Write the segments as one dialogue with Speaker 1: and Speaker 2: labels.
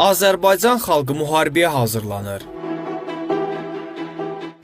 Speaker 1: Azərbaycan xalqı müharibəyə hazırlanır.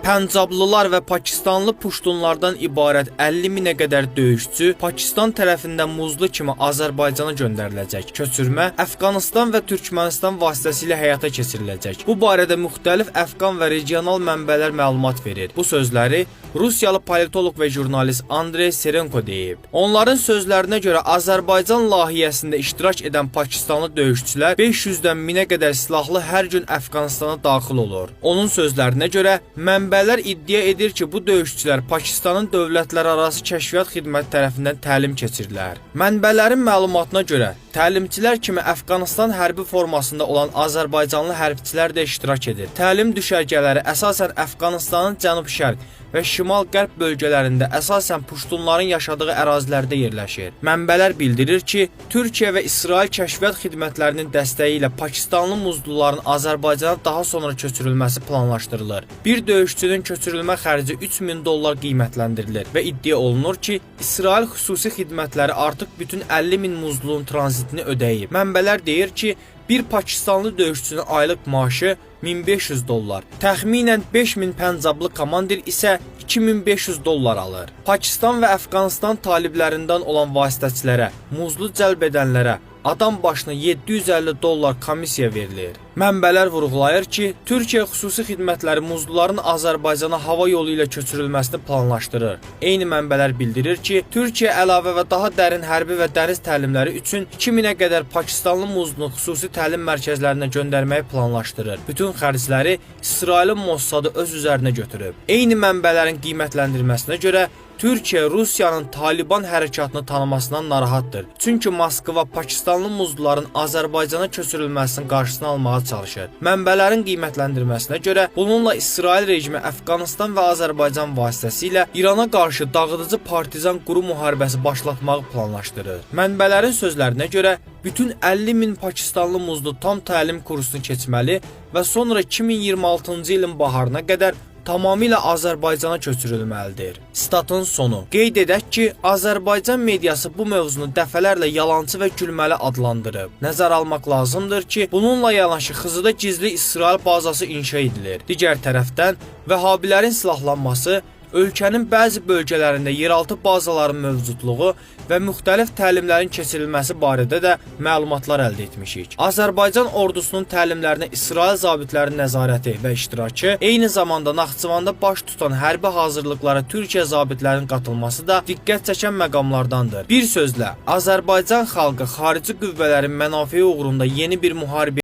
Speaker 1: Pəncablılar və Pakistanlı puştunlardan ibarət 50 minə qədər döyüşçü Pakistan tərəfindən muzlu kimi Azərbaycana göndəriləcək. Köçürmə Əfqanistan və Türkmənistan vasitəsilə həyata keçiriləcək. Bu barədə müxtəlif Əfqan və regional mənbələr məlumat verir. Bu sözləri Rusiyalı politoloq və jurnalist Andrey Serenko deyib. Onların sözlərinə görə Azərbaycan layihəsində iştirak edən Pakistanlı döyüşçülər 500-dən 1000-ə qədər silahlı hər gün Əfqanistana daxil olur. Onun sözlərinə görə mənbələr iddia edir ki, bu döyüşçülər Pakistanın dövlətlərarası kəşfiyyat xidməti tərəfindən təlim keçirilər. Mənbələrin məlumatına görə təlimçilər kimi Əfqanistan hərbi formasında olan Azərbaycanlı hərbçilər də iştirak edir. Təlim düşərgələri əsasən Əfqanistanın cənub-şərq və şimal-qərb bölgələrində əsasən puştunların yaşadığı ərazilərdə yerləşir. Mənbələr bildirir ki, Türkiyə və İsrail kəşfiyyat xidmətlərinin dəstəyi ilə Pakistanlı muzluların Azərbaycana daha sonra köçürülməsi planlaşdırılır. Bir döyüşçünün köçürülmə xərci $3000 qiymətləndirilir və iddia olunur ki, İsrail xüsusi xidmətləri artıq bütün 50 min muzlunun tranzitini ödəyib. Mənbələr deyir ki, bir Pakistanlı döyüşçünün aylıq maaşı $1500, təxminən 5000 pəncablı komandir isə $2500 alır. Pakistan və Əfqanistan taliblərindən olan vasitəçilərə, muzlu cəlb edənlərə adam başına $750 komissiya verilir. Mənbələr vurğulayır ki, Türkiyə xüsusi xidmətləri muzluların Azərbaycana hava yolu ilə köçürülməsini planlaşdırır. Eyni mənbələr bildirir ki, Türkiyə əlavə və daha dərin hərbi və dəniz təlimləri üçün 2000-ə qədər Pakistanlı muzlunu xüsusi təlim mərkəzlərinə göndərməyi planlaşdırır. Bütün xərcləri İsrailin Mossadı öz üzərinə götürüb. Eyni mənbələrin qiymətləndirməsinə görə Türkiyə Rusiyanın Taliban hərəkatını tanımasından narahatdır. Çünki Moskva Pakistanlı muzluların Azərbaycana köçürülməsinin qarşısını almağa çalışır. Mənbələrin qiymətləndirməsinə görə bununla İsrail rejimi Əfqanistan və Azərbaycan vasitəsilə İrana qarşı dağıdıcı partizan quru müharibəsi başlatmağı planlaşdırır. Mənbələrin sözlərinə görə bütün 50 min Pakistanlı muzlu tam təlim kursunu keçməli və sonra 2026-cı ilin baharına qədər tamamilə Azərbaycana köçürülməlidir. Statın sonu. Qeyd edək ki, Azərbaycan mediası bu mövzunu dəfələrlə yalançı və gülməli adlandırıb. Nəzər almaq lazımdır ki, bununla yanaşı Xızıda gizli İsrail bazası inşa edilir. Digər tərəfdən, vəhabilərin silahlanması, ölkənin bəzi bölgələrində yeraltı bazaların mövcudluğu və müxtəlif təlimlərin keçirilməsi barədə də məlumatlar əldə etmişik. Azərbaycan ordusunun təlimlərinə İsrail zabitlərinin nəzarəti və iştirakı, eyni zamanda Naxçıvanda baş tutan hərbi hazırlıqlara Türkiyə zabitlərinin qatılması da diqqət çəkən məqamlardandır. Bir sözlə, Azərbaycan xalqı xarici qüvvələrin mənafeyi uğrunda yeni bir müharibə